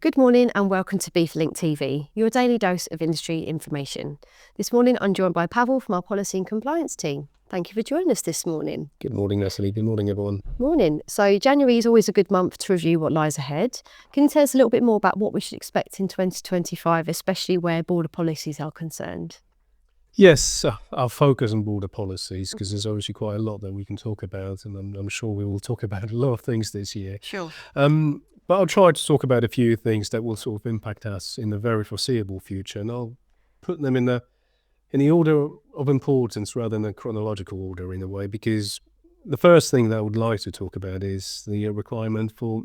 Good morning and welcome to BeefLink TV, your daily dose of industry information. This morning I'm joined by Paweł from our policy and compliance team. Thank you for joining us this morning. Good morning, Natalie. Good morning, everyone. Morning. So January is always a good month to review what lies ahead. Can you tell us a little bit more about what we should expect in 2025, especially where border policies are concerned? Yes, our focus on border policies, because there's obviously quite a lot that we can talk about, and I'm sure we will talk about a lot of things this year. Sure. But I'll try to talk about a few things that will sort of impact us in the very foreseeable future, and I'll put them in the order of importance rather than a chronological order in a way, because the first thing that I would like to talk about is the requirement for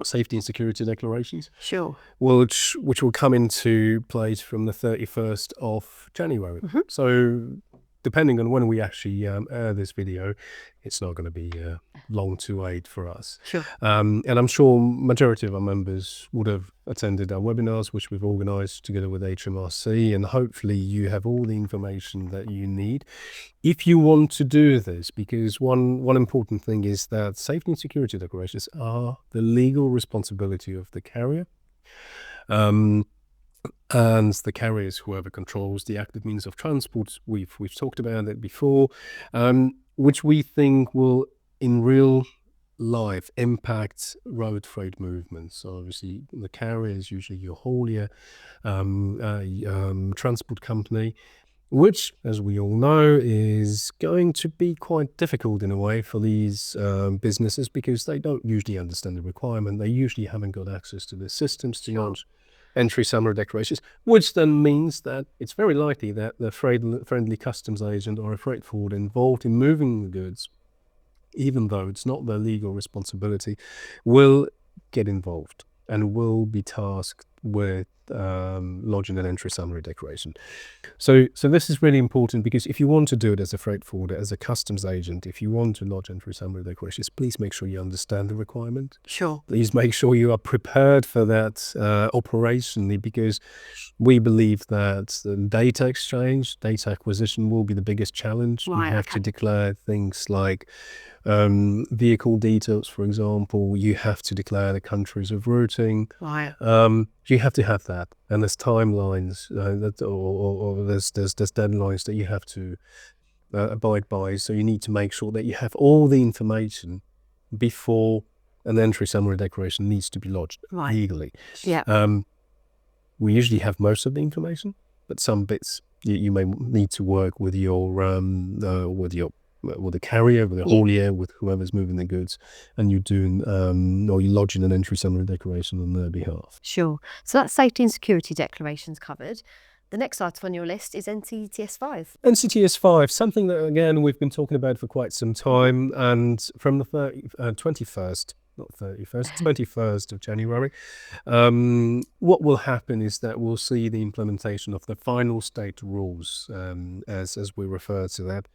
safety and security declarations. Sure. Which will come into place from the 31st of January. So depending on when we actually air this video, it's not going to be long to wait for us. Sure. And I'm sure majority of our members would have attended our webinars, which we've organised together with HMRC, and hopefully you have all the information that you need if you want to do this, because one important thing is that safety and security declarations are the legal responsibility of the carrier. And the carrier is whoever controls the active means of transport. We've talked about it before, which we think will in real life impact road freight movements. So obviously the carrier is usually your haulier transport company, which, as we all know, is going to be quite difficult in a way for these businesses, because they don't usually understand the requirement. They usually haven't got access to the systems to launch entry summary declarations, which then means that it's very likely that the friendly customs agent or a freight forwarder involved in moving the goods, even though it's not their legal responsibility, will get involved and will be tasked with lodging an entry summary declaration. So this is really important, because if you want to do it as a freight forwarder, as a customs agent, if you want to lodge entry summary declarations, please make sure you understand the requirement. Sure. Please make sure you are prepared for that operationally, because we believe that the data exchange, data acquisition will be the biggest challenge. Right, You have to declare things like vehicle details, for example. You have to declare the countries of routing. Right. You have to have that, and there's timelines or there's deadlines that you have to abide by. So you need to make sure that you have all the information before an entry summary declaration needs to be lodged legally. Yeah. We usually have most of the information, but some bits you may need to work with with the carrier, with the haulier, with whoever's moving the goods, and you're doing or you're lodging an entry summary declaration on their behalf. Sure. So that's safety and security declarations covered. The next item on your list is NCTS 5. NCTS 5, something that, again, we've been talking about for quite some time, and from the 21st of January, what will happen is that we'll see the implementation of the final state rules, as we refer to that,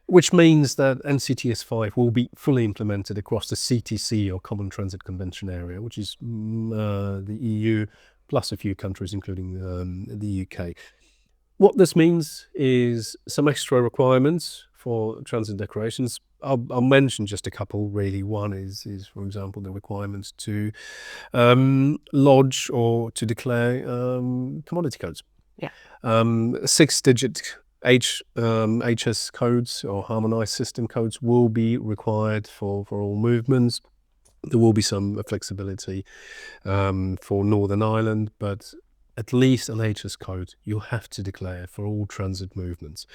which means that NCTS 5 will be fully implemented across the CTC, or Common Transit Convention area, which is the EU plus a few countries, including the UK. What this means is some extra requirements for transit declarations. I'll mention just a couple, really. One is, for example, the requirements to lodge or to declare commodity codes. Yeah. 6-digit HS codes, or harmonized system codes, will be required for all movements. There will be some flexibility for Northern Ireland, but at least an HS code you'll have to declare for all transit movements.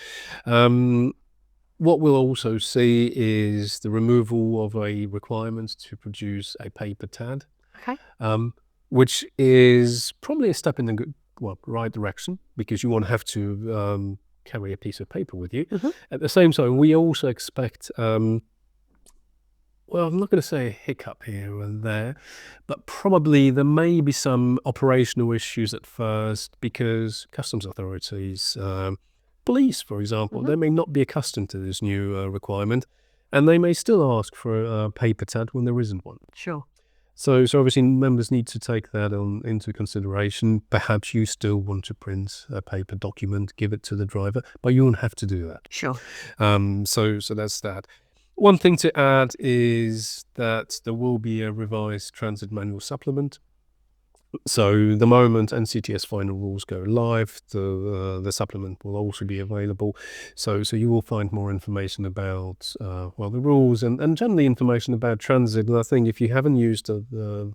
What we'll also see is the removal of a requirement to produce a paper TAD, which is probably a step in the right direction, because you won't have to carry a piece of paper with you. At the same time, we also expect, well, I'm not going to say a hiccup here and there, but probably there may be some operational issues at first, because customs authorities, police, for example, they may not be accustomed to this new requirement, and they may still ask for a paper TAD when there isn't one. Sure. So obviously members need to take that into consideration. Perhaps you still want to print a paper document, give it to the driver, but you won't have to do that. Sure. So that's that. One thing to add is that there will be a revised transit manual supplement. So the moment NCTS final rules go live, the supplement will also be available. So you will find more information about the rules and generally information about transit. And I think if you haven't used the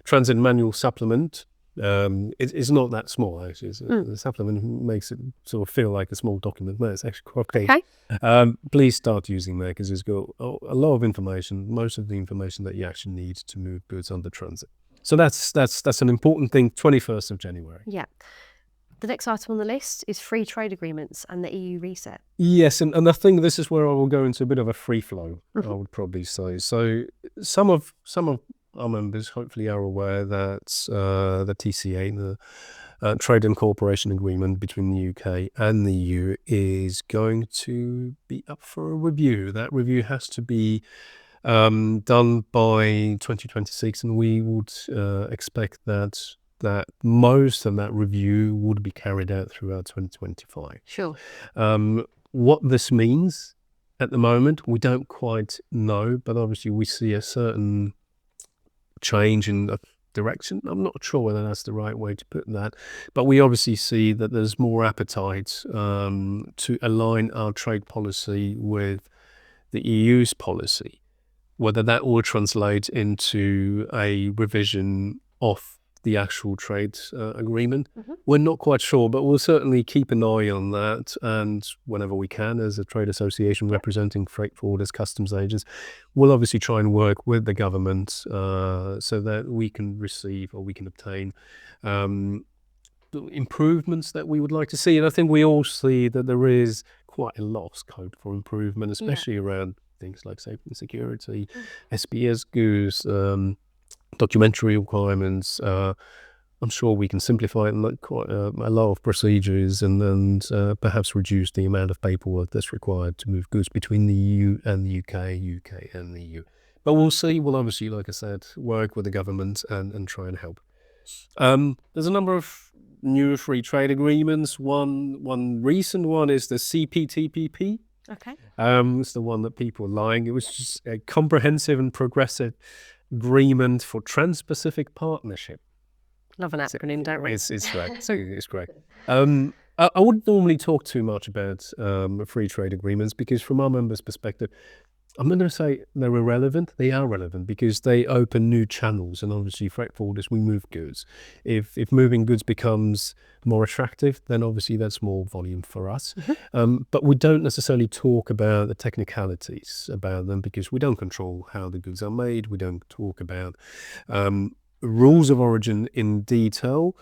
transit manual supplement, it's not that small actually. The supplement makes it sort of feel like a small document, but it's actually quite big. Okay. Please start using that because it's got a lot of information, most of the information that you actually need to move goods under transit. So that's an important thing. 21st of January. Yeah. The next item on the list is free trade agreements and the EU reset. Yes, and I think this is where I will go into a bit of a free flow. I would probably say. So some of our members hopefully are aware that the TCA, the Trade and Cooperation Agreement between the UK and the EU, is going to be up for a review. That review has to be done by 2026, and we would expect that most of that review would be carried out throughout 2025. Sure. What this means at the moment, we don't quite know, but obviously we see a certain change in the direction. I'm not sure whether that's the right way to put that, but we obviously see that there's more appetite to align our trade policy with the EU's policy. Whether that will translate into a revision of the actual trade agreement, we're not quite sure, but we'll certainly keep an eye on that. And whenever we can, as a trade association representing freight forwarders, customs agents, we'll obviously try and work with the government so that we can receive or we can obtain improvements that we would like to see. And I think we all see that there is quite a lot of scope for improvement, especially around things like safety and security, SBS goods, documentary requirements. I'm sure we can simplify it and quite a lot of procedures and perhaps reduce the amount of paperwork that's required to move goods between the EU and the UK and the EU. But we'll see. We'll obviously, like I said, work with the government and try and help. There's a number of new free trade agreements. One recent one is the CPTPP. Okay. It's the one that people are lying. It was just a comprehensive and progressive agreement for Trans-Pacific Partnership. Love an acronym, don't we? It's great. It's great. I wouldn't normally talk too much about free trade agreements because from our members' perspective, I'm not going to say they're irrelevant. They are relevant because they open new channels, and obviously freight forwarders, we move goods. If moving goods becomes more attractive, then obviously that's more volume for us. But we don't necessarily talk about the technicalities about them because we don't control how the goods are made. We don't talk about rules of origin in detail.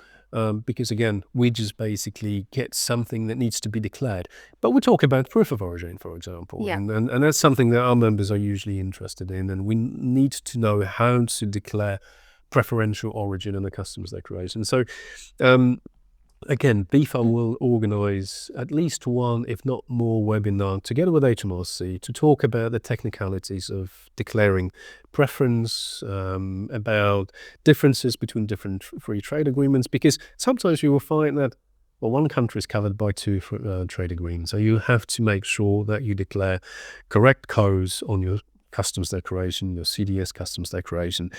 Because again, we just basically get something that needs to be declared. But we talk about proof of origin, for example, and that's something that our members are usually interested in, and we need to know how to declare preferential origin in the customs declaration. So again, BFA will organise at least one, if not more, webinar together with HMRC to talk about the technicalities of declaring preference, about differences between different free trade agreements, because sometimes you will find that, well, one country is covered by two trade agreements. So you have to make sure that you declare correct codes on your customs declaration, your CDS customs declaration.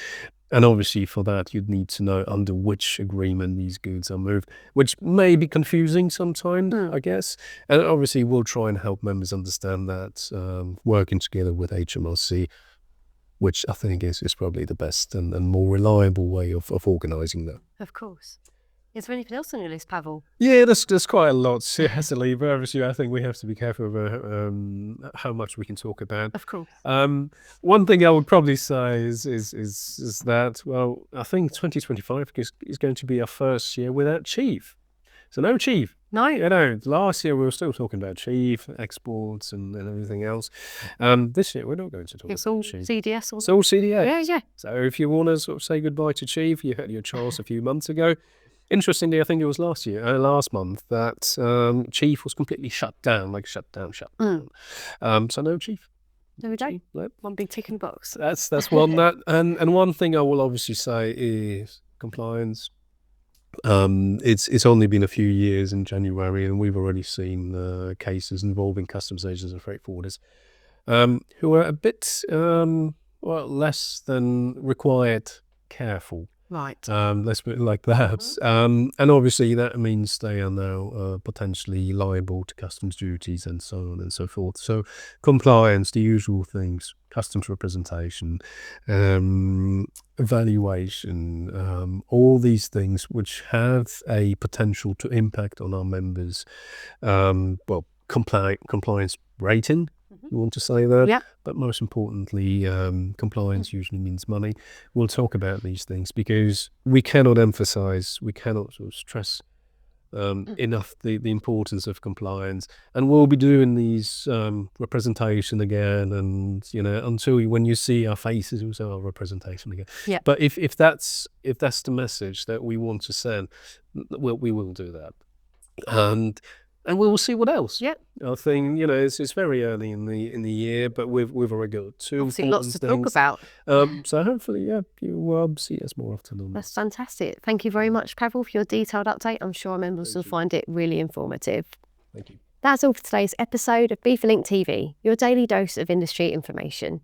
And obviously for that, you'd need to know under which agreement these goods are moved, which may be confusing sometimes, I guess. And obviously we'll try and help members understand that, working together with HMRC, which I think is probably the best and more reliable way of organising that. Of course. Is there anything else on your list, Paweł? Yeah, there's quite a lot, seriously. But obviously, I think we have to be careful about how much we can talk about. Of course. One thing I would probably say is that, well, I think 2025 is going to be our first year without Chief. So no Chief. No. You know, last year we were still talking about Chief, exports and everything else. This year we're not going to talk It's about all Chief. CDS. It's all CDA. Yeah. So if you want to sort of say goodbye to Chief, you had your chance a few months ago. Interestingly, I think it was last month that Chief was completely shut down. So no Chief. There we go. One big tick in the box. That's one that, and one thing I will obviously say is compliance. It's only been a few years in January, and we've already seen cases involving customs agents and freight forwarders who are a bit less than required careful. Right. Let's put it like that. And obviously that means they are now potentially liable to customs duties and so on and so forth. So compliance, the usual things, customs representation, evaluation, all these things which have a potential to impact on our members. Well, compliance rating, you want to say that? Yeah. But most importantly, compliance usually means money. We'll talk about these things because we cannot sort of stress enough the importance of compliance. And we'll be doing these representation again, and until when you see our faces, you'll say, "Oh, representation again." Yeah. But if that's the message that we want to send, we will do that. And we will see what else. Yeah. I think it's very early in the year, but we've already got two Obviously lots to talk things. about. So hopefully, you see us more often on That's this. fantastic. Thank you very much, Paweł, for your detailed update. I'm sure our members will find it really informative. Thank you. That's all for today's episode of Beef Link TV, your daily dose of industry information.